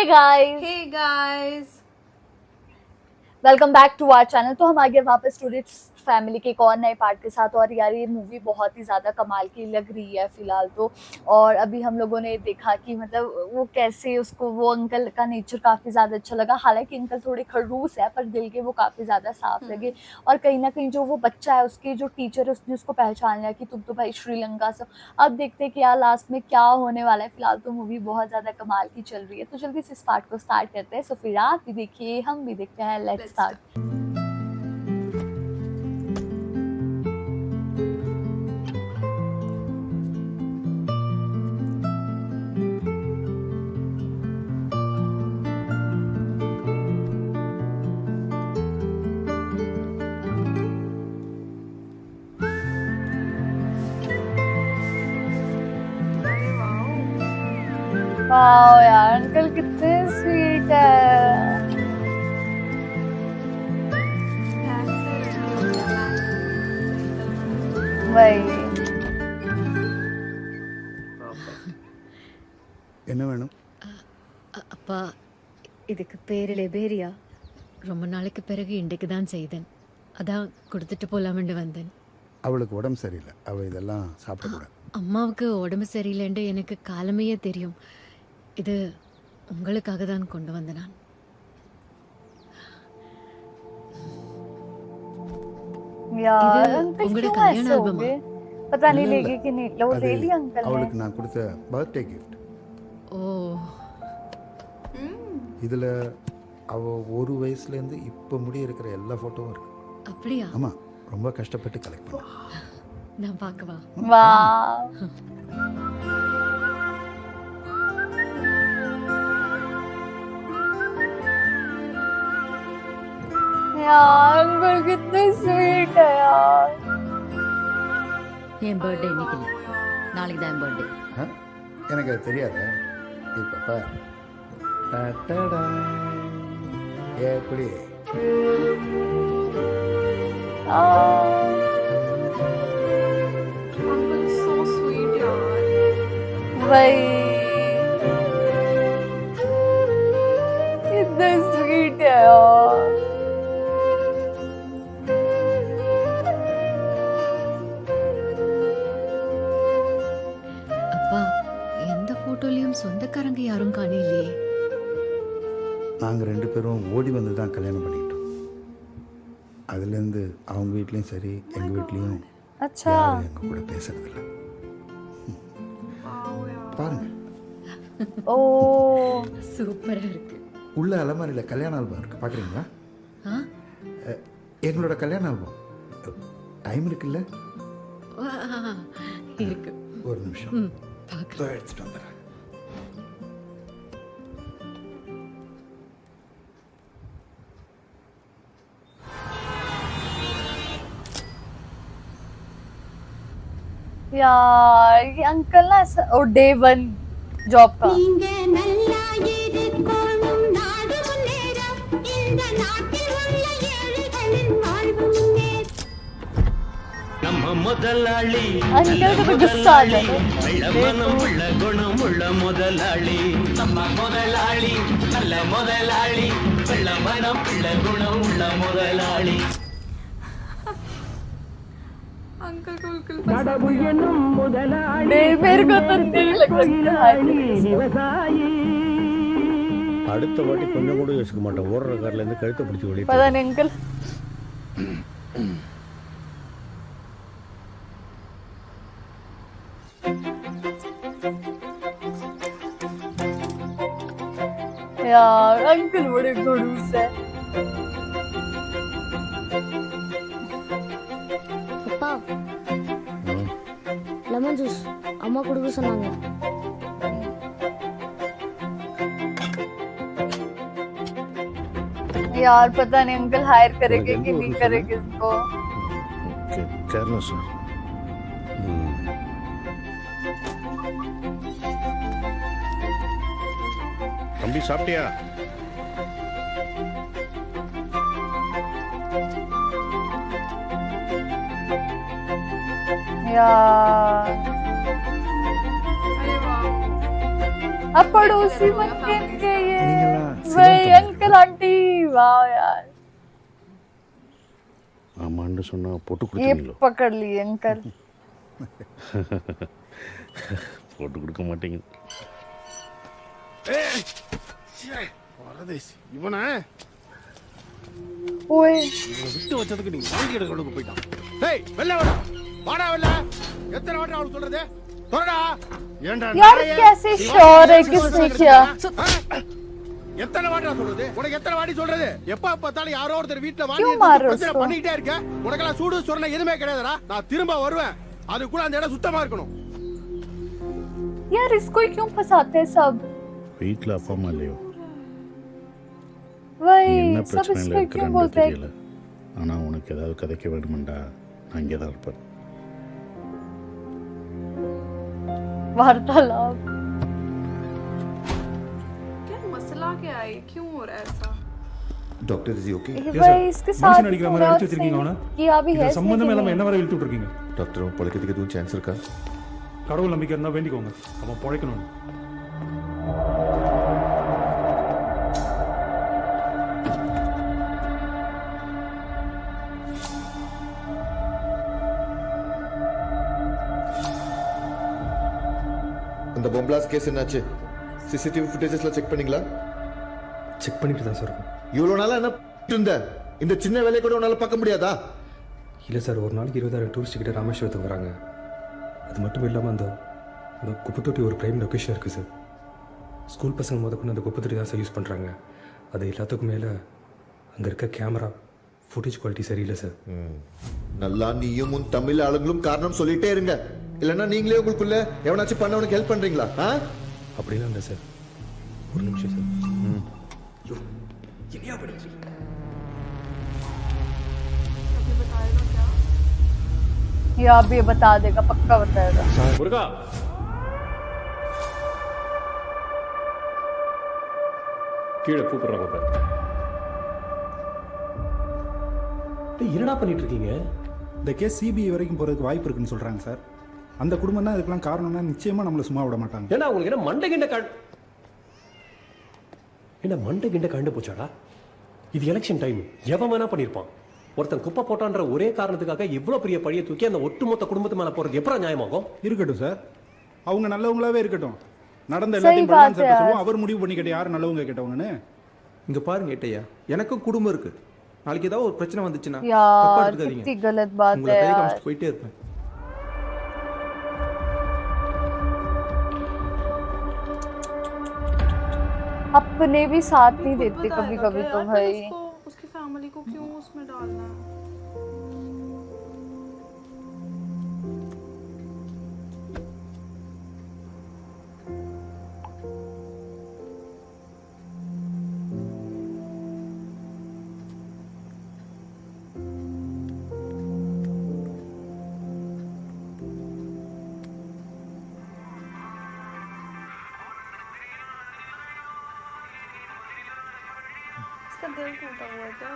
Hey guys, Hey guys. Welcome back to our channel. तो हम आ गए वापस टूरिस्ट फैमिली के एक और नए पार्ट के साथ। और यार ये मूवी बहुत ही ज़्यादा कमाल की लग रही है फ़िलहाल तो। और अभी हम लोगों ने देखा कि मतलब वो कैसे उसको वो अंकल का नेचर काफ़ी ज़्यादा अच्छा लगा। हालांकि अंकल थोड़े खड़ूस है पर दिल के वो काफ़ी ज़्यादा साफ लगे। और कहीं ना कहीं जो वो बच्चा है उसकी जो टीचर है उसने उसको पहचान लिया कि तुम तो भाई श्रीलंका से। अब देखते हैं कि यार लास्ट में क्या होने वाला है। फिलहाल तो मूवी बहुत ज़्यादा कमाल की चल रही है। तो जल्दी से इस पार्ट को स्टार्ट करते हैं। सो फिर आप भी देखिए, हम भी देखते हैं। Let's start. वाओ यार, अंकल कितने स्वीट है। वही என்ன வேணும்? அப்பா, இதுக்கு பேரு லெபேரியா. ரொம்ப நாளைக்கு பிறகு இன்றைக்கு தான் செய்தேன். அதான் கொடுத்துட்டு போலாம்னு வந்தேன். அவளுக்கு உடம்பு சரியில்லை, அவள் இதெல்லாம் சாப்பிடக்கூடாது. அம்மாவுக்கு உடம்பு சரியில்லைன்னு எனக்கு காலமையே தெரியும். இது உங்களுக்காக தான் கொண்டு வந்தேன் நான். यार இது अंकल உங்களோட क्यों கல்யாண ऐसे हो ஆல்பமா? गए? पता नहीं இல்ல, लेगी कि नहीं। लो அது ले लिया अंकल ने। அவளுக்கு நான் கொடுத்த பர்த்டே கிஃப்ட். ஓ, இதில் அவள் ஒரு வயசுலேருந்து இப்போ முடிய இருக்கிற எல்லா ஃபோட்டோவும் இருக்கு. அப்படியா? ஆமாம், ரொம்ப கஷ்டப்பட்டு கலெக்ட் பண்ணேன். நான் பார்க்கவா? वाह यार अंकल कितने स्वीट है यार। என் பர்த்டே இன்னைக்கு இல்லை, நாளைக்கு தான் என் பர்த்டே. ஆ? எனக்கு அது தெரியாது. இப்போ பார். டடடா. எப்படி Uncle is so sweet, yaar. वही कितने स्वीट है यार। அப்பா, எந்த போட்டோலயும் சொந்தக்காரங்க யாரும் காணலையே. நாங்கள் ரெண்டு பேரும் ஓடி வந்து தான் கல்யாணம் பண்ணிக்கிட்டோம். அதுலேருந்து அவங்க வீட்லேயும் சரி எங்கள் வீட்லேயும் अच्छा யாரும் எங்கள் கூட பேசுறதில்ல. பாருங்க, ओ சூப்பரா இருக்கு. உள்ள அலமாரியில் கல்யாண ஆல்பம் இருக்குது, பார்க்குறீங்களா? ஆ? எங்களோட கல்யாண ஆல்பம். டைம் இருக்குல்ல? ஆ, இருக்கு. ஒரு நிமிஷம் பார்க்க இதோ எடுத்துட்டு வந்துடுறேன். यार ये अंकल ना ऐसा और डे 1 जॉब का நீங்க நல்லா இருக்கணும், நாடு முன்னேறும், இந்த நாட்டில் உள்ள ஏழைகளின் வாழ்வு முன்னேறும். நம்ம முதலாளி अंकल को तो गुस्सा आ जाता நல்ல மனம் உள்ள குணம் உள்ள முதலாளி. நம்ம முதலாளி நல்ல முதலாளி, வெள்ள மனம் உள்ள குணம் உள்ள முதலாளி. Uncle को बिल्कुल मेरे को तो नहीं लग रहा है। அடுத்த வாட்டி கொஞ்சம் கூட யோசிக்க மாட்டேன். ஓடுற கார்ல இருந்து கழுத்தை பிடிச்சி ஓடிட்டு पता नहीं अंकल यार अंकल बड़े खड़ूस है। அப்பா, லெமன் ஜூஸ் அம்மா கொடுக்க சொன்னாங்க. यार पता नहीं अंकल हायर करेंगे कि नहीं करेंगे इसको। சரிண்ணா சார். தம்பி சாப்பிட்டியா? यार अरे वाह अब पड़ोसी बन के ये आंटी वाह यार ஆமான்னு சொன்னா போட்டு ये கொடுத்துருவீங்களோ? पकड़ लिए अंकल போட்டு கொடுக்க மாட்டீங்க. இவனை ओए விட்டு வச்சதுக்கு நீங்க வாங்கி எடுக்க போயிட்டான். டேய் வெள்ள வாடா வாடா வெள்ள எத்தனை வாட்டி அவனுக்கு சொல்றது சொல்றடா ஏன்டா यार நாயே? कैसे श्योर है किसने किया எத்தனை வாட்டி சொல்றது உனக்கு எத்தனை வாட்டி சொல்றது எப்ப பார்த்தாலும் யாரோ ஒருத்தர் வீட்ல क्यों मार रहे हो பிரச்சனை उसको? பண்ணிட்டே இருக்க உனக்கெல்லாம் சூடு சொரணை எதுவுமே கிடையாதுடா நான் திரும்ப வருவேன் அதுக்குள்ள அந்த இடம் சுத்தமா இருக்கணும் यार इसको ही क्यों फंसाते हैं सब வீட்டில் அப்பா அம்மா இல்லையோ? நீ वही என்ன सब பிரச்சனையில் इसको ही क्यों இருக்கிறன்னு बोलते हैं தெரியல. ஆனால் உனக்கு ஏதாவது கதைக்க வேணுமெண்டா நான் இங்கே தான் இருப்பேன். वार्तालाप क्या मसला क्या है क्यों हो रहा है ऐसा டாக்டர் இஸ் ஓகே वही इसके साथ மனுஷன் அடிக்கிற மாதிரி அடிச்சு வச்சிருக்கீங்க அவனை. किया भी है இது इसने சம்பந்தமே कि இல்லாம नहीं? என்ன வரை இழுத்து விட்டுருக்கீங்க? டாக்டர் அவன் பொழைக்கிறதுக்கு எதுவும் சான்ஸ் இருக்கா? கடவுள் நம்பிக்கை இருந்தால் வேண்டிக்கோங்க, அவன் பிழைக்கணும். அந்த பொம்பளாஸ் கேஸ் என்னாச்சு? சிசிடிவி ஃபுட்டேஜஸ்ல செக் பண்ணீங்களா? செக் பண்ணிட்டு தான் சார் இருக்கும். இவ்வளோ நாளா என்ன பண்ணிட்டு இருந்த? இந்த சின்ன வேலையை கூட உன்னால பார்க்க முடியாதா? இல்லை சார், ஒரு நாளைக்கு 20,000 டூரிஸ்ட் கிட்ட ராமேஸ்வரத்துக்கு வராங்க. அது மட்டும் இல்லாமல் அந்த அந்த குப்பைத்தொட்டி ஒரு ப்ரைம் லொக்கேஷன் இருக்குது சார். ஸ்கூல் பசங்க முதற்கொண்டு அந்த குப்பைத்தொட்டி தான் சார் யூஸ் பண்ணுறாங்க. அது எல்லாத்துக்கும் மேலே அங்கே இருக்க கேமரா ஃபுட்டேஜ் குவாலிட்டி சரியில்லை சார். நல்லா நீயும் உன் தமிழ் ஆளுங்களும் காரணம் சொல்லிட்டே இருங்க, இல்லைன்னா நீங்களே உங்களுக்குள்ள எவனாச்சும் பண்ணவனுக்கு ஹெல்ப் பண்றீங்களா? அப்படிலாம் இல்லை சார். ஒரு நிமிஷம் சார். अभी बताएगा क्या या अब ये बता देगा, पक्का बताएगा. முருகா, கீழே கூப்பிடுறாங்க பாரு. என்னடா பண்ணிட்டு இருக்கீங்க? இந்த கேஸ் சிபிஐ வரைக்கும் போறதுக்கு வாய்ப்பு இருக்குன்னு சொல்றாங்க சார். அந்த குடும்பம் தான் இதுக்கெல்லாம் காரணம்னா நிச்சயமா நம்மள சும்மா விட மாட்டாங்க. ஏன்னா உங்களுக்கு என்ன மண்டை கிண்ட கண்டு போச்சாடா? இது எலெக்ஷன் டைம், எவன் வேணா பண்ணிருப்பான். ஒருத்தன் குப்பை போட்டான்ற ஒரே காரணத்துக்காக இவ்வளவு பெரிய பழியை தூக்கி அந்த ஒட்டுமொத்த குடும்பத்து மேல போறது எப்பறம் நியாயமாகும்? இருக்கட்டும் சார், அவங்க நல்லவங்களாவே இருக்கட்டும். நடந்த சரி எல்லாத்தையும் பாத்து பகவான் சார் சொல்லுவோம். அவர் முடிவு பண்ணிக்கிட்டு யார் நல்லவங்க கேட்டவங்கன்னு. இங்க பாருங்க ஏட்டையா, எனக்கும் குடும்பம் இருக்கு. நாளைக்கு ஏதாவது ஒரு பிரச்சனை வந்துச்சுன்னா यार कितनी गलत बात உங்களை है கை यार. காமிச்சிட்டு போயிட்டே இருப்பேன். अपने भी साथ नहीं खुद देते कभी बताएगा कभी क्या तो यार, भाई. फिर उसकी फैमिली को क्यों उसमें डालना है इसका दिल टूटा हुआ है क्या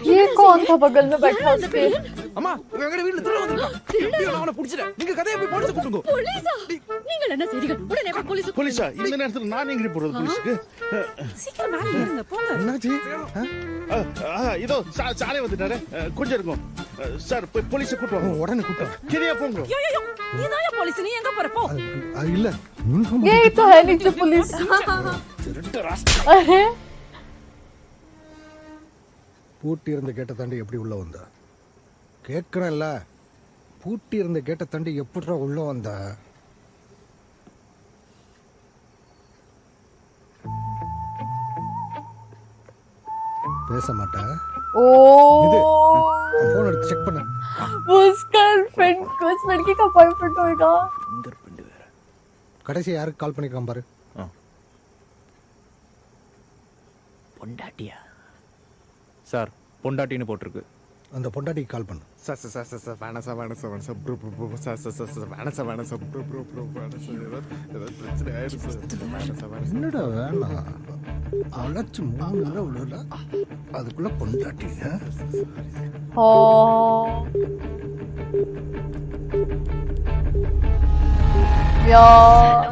ये कौन था बगल में बैठा उसके? அம்மா எங்கட வீட்ல திருட வந்திருக்கான். எப்படியோ நான் அவனை புடிச்சிட்டேன். நீங்க கதையை போய் போலீஸ் கூப்பிடுங்க. போலீஸா? நீங்கள் என்ன செய்றீங்க? உடனே போய் போலீஸ் போலீஸா? இந்த நேரத்தில் நான் எங்கே போகிறது போலீஸுக்கு? சீக்கிரம் மேலே ஏறுங்க, போங்க. என்னாச்சு? இதோ சாலை வந்துட்டாரு, கொஞ்சம் இருக்கும் சார். போய் போலீஸை கூட்டு வாங்க, உடனே கூட்டு கிரியா போங்க. ஐயோ, நீதான் போலீஸ், நீ எங்க போற? போ. இல்ல यही तो है नीचे पुलिस. अरे பூட்டி இருந்த கேட்டை தாண்டி எப்படி உள்ள வந்தா? கேட்கறேன்ல, பூட்டி இருந்த கேட்டை தாண்டி எப்படிடா உள்ள வந்தா? பேச மாட்டேன். ओ போன் எடுத்து செக் பண்ண. वो उसका फ्रेंड को उस लड़की का बॉयफ्रेंड होगा. கடைசி யாருக்கு கால் பண்ணிருக்கான் பாரு. பொண்டாட்டியா? சார் பொண்டாட்டின்னு போட்டிருக்கு. அந்த பொண்டாட்டிக்கு கால் பண்ணு. சார் சார் சார் சார் வேணாம் சார் வேணாம் சார் வேணாம் sir bro bro sir sir sir sir வேணாம் சார் வேணாம் சார் ப்ரோ ப்ரோ ப்ரோ வேணாம் சார் ஏதாவது பிரச்சனை ஆயிடுச்சு சார். வேணாம் சார் வேணாம். என்னடா வேணாம்? அழைச்சு 3 நாள் விடல அதுக்குள்ள பொண்டாட்டிங்க यार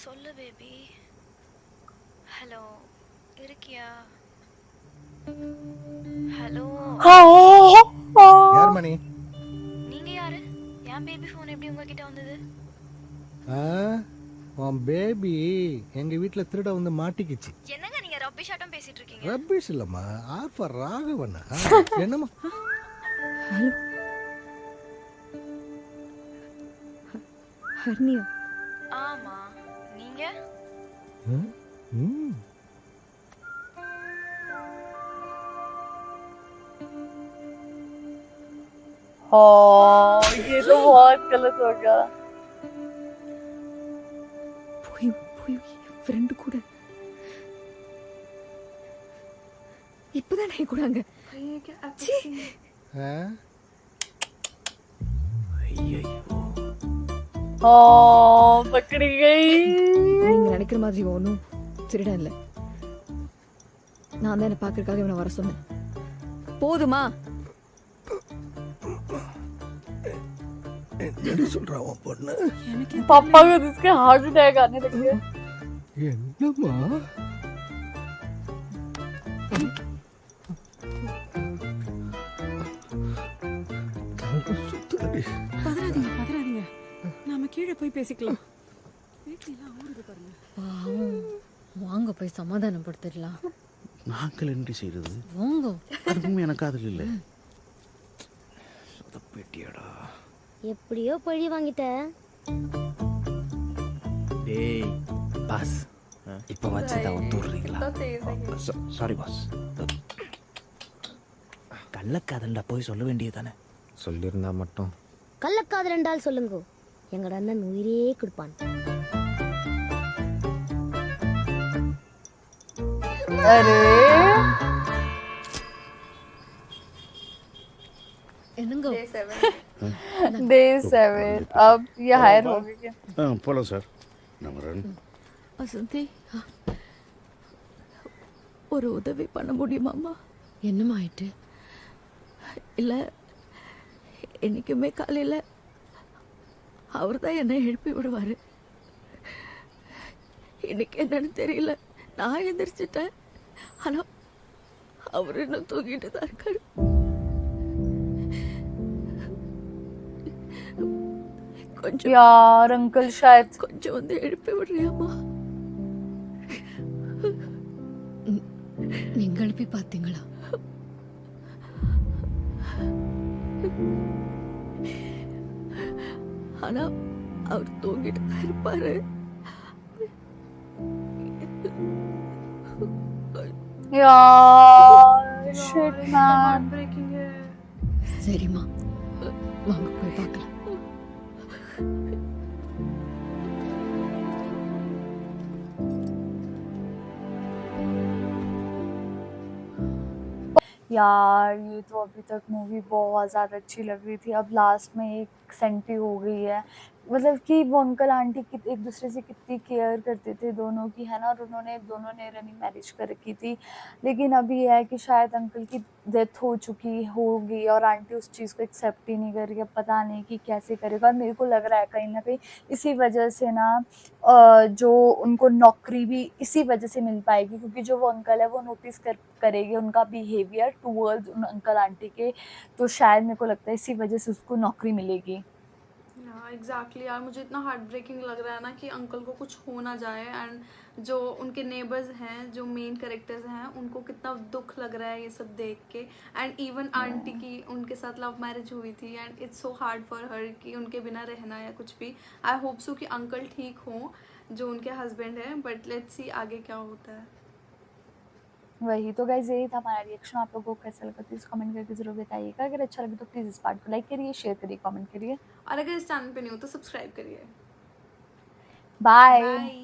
சொல்லு பேபி. ஹலோ, இருக்கியா? ஹலோ, யார் மணி? நீங்க யாரு? என் பேபி ஃபோன் எப்படி உங்ககிட்ட வந்தது? உன் பேபி எங்க வீட்டுல திருட வந்து மாட்டிக்கிச்சு. என்னங்க நீங்க ரப்பிஷ் ஆட்டம் பேசிட்டு இருக்கீங்க? ரப்பீஸ் இல்லம்மா, ஆர் ஃபார் ராகவன். என்னம்மா? ஹலோ ஹர்னியா. ஆமா, நீங்க? ये तो बहुत गलत हो गया. போய் போய் ஃப்ரெண்டு கூட இப்பதான் கூட அங்க. ये क्या एपिक पकड़ी गई. நீங்க நினைக்கிற மாதிரி ஒன்றும் திருடன் இல்லை. நான் தான் என்ன பார்க்கறதுக்காக இவனை வர சொன்னேன். போதுமா? என்னடி சொல்றா உன் பொண்ணு? पापा को जिसके हार्ट अटैक आने लगे. என்னம்மா? பதறாதீங்க. நாம கீழே போய் பேசிக்கலாம். பாவம், வாங்க போய் சமாதானப்படுத்திடலாம். நாங்கள் என்ன செய்யறது? வாங்க. அதுவும் எனக்கு அதில் இல்லை. பேட்டியாடா. எப்படியோ பழி வாங்கிட்ட. டேய் பாஸ், இப்போ வச்சுதா ஒத்துறீங்களா? Sorry boss. கள்ளக்காதல்டா போய் சொல்ல வேண்டியதானே. சொல்லியிருந்தா மட்டும். கள்ளக்காதல் என்றால் சொல்லுங்க, எங்கட அண்ணன் உயிரே கொடுப்பான். अरे என்னங்க? डे 7 अब ये हायर हो गई क्या? போலாம் சார். நம்பரன் வசந்தி, ஒரு உதவி பண்ண முடியுமாம்மா? என்னம்மா ஆயிட்டு? இல்லை, என்றைக்குமே காலையில் அவர் தான் என்னை எழுப்பி விடுவார். இன்னைக்கு என்னன்னு தெரியல, நான் எந்திரிச்சிட்டேன். ஆனால் அவர் இன்னும் தூங்கிட்டு தான் இருக்காரு. கொஞ்சம் यार अंकल शायद கொஞ்சம் வந்து எழுப்பி விடுறியாம்மா? நீங்க எழுப்பி பார்த்தீங்களா? ஆனா அவர் தூங்கிட்டு தான் இருப்பாரு. यार शिट मैन. ब्रेकिंग है. சரிம்மா, வாங்க போய் பார்க்கலாம். यार ये तो अभी तक मूवी बहुत ज़्यादा अच्छी लग रही थी. अब लास्ट में एक सेंटी हो गई है. मतलब कि वो अंकल आंटी एक दूसरे से कितनी केयर करते थे दोनों की, है ना. और दोनों ने रनिंग मैरिज कर रखी थी. लेकिन अभी यह है कि शायद अंकल की डेथ हो चुकी होगी और आंटी उस चीज़ को एक्सेप्ट ही नहीं कर रही है. पता नहीं कि कैसे करेगा. और मेरे को लग रहा है कहीं ना कहीं इसी वजह से ना जो उनको नौकरी भी इसी वजह से मिल पाएगी, क्योंकि जो वो अंकल है वो नोटिस करेगी उनका बिहेवियर टूवर्ड्स उन अंकल आंटी के. तो शायद मेरे को लगता है इसी वजह से उसको नौकरी मिलेगी. एग्जैक्टली यार, मुझे इतना हार्ट ब्रेकिंग लग रहा है ना कि अंकल को कुछ हो ना जाए. एंड जो उनके नेबर्स हैं, जो मेन कैरेक्टर्स हैं, उनको कितना दुख लग रहा है ये सब देख के. एंड इवन आंटी की उनके साथ लव मैरिज हुई थी and it's so hard for her कि उनके बिना रहना या कुछ भी. आई होप सो कि अंकल ठीक हों जो उनके हस्बैंड हैं, बट लेट्स सी आगे क्या होता है. वही तो गाइस, यही था हमारा रिएक्शन. आप लोगों को कैसा लगा प्लीज़ कमेंट करके ज़रूर बताइएगा. अगर अच्छा लगे तो प्लीज़ इस पार्ट को लाइक करिए, शेयर करिए, कमेंट करिए. और अगर इस चैनल पे नहीं हो तो सब्सक्राइब करिए. बाय. बाय.